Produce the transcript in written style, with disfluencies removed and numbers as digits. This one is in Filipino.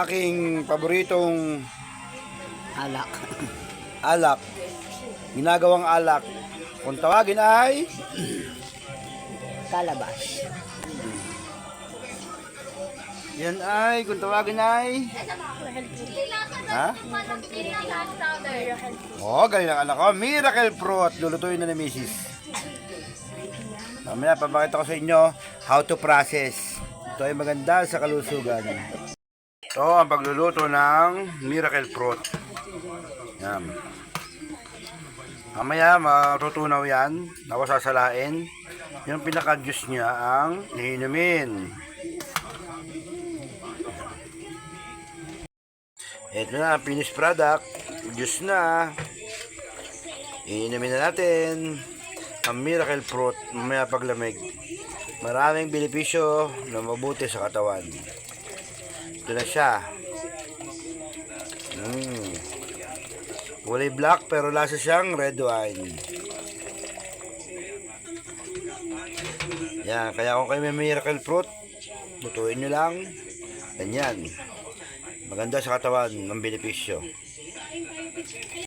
Aking paboritong Alak. alak. Ginagawang alak. Kung tawagin ay Calabash. yan ay, kung tawagin ay ha? Oo, galing ang anak ko. Miracle Fruit. Lulutuin na ni Mrs. Mamaya, papakita ko sa inyo how to process. Ito ay maganda sa kalusugan. Ito ang pagluluto ng Miracle Fruit. Yan. Mamaya, matutunaw yan. Ako sasalain. Yung pinaka-juice niya ang iinumin. Ito na, finished product. Juice na. Iinumin na natin ang Miracle Fruit mamaya paglamig. Maraming benepisyo na mabuti sa katawan. Ito na siya. Kulay black pero lasa siyang red wine. Yan, kaya kung kayo may Miracle Fruit, lutuin nyo lang. Ganyan. Maganda sa katawan, ng benepisyo.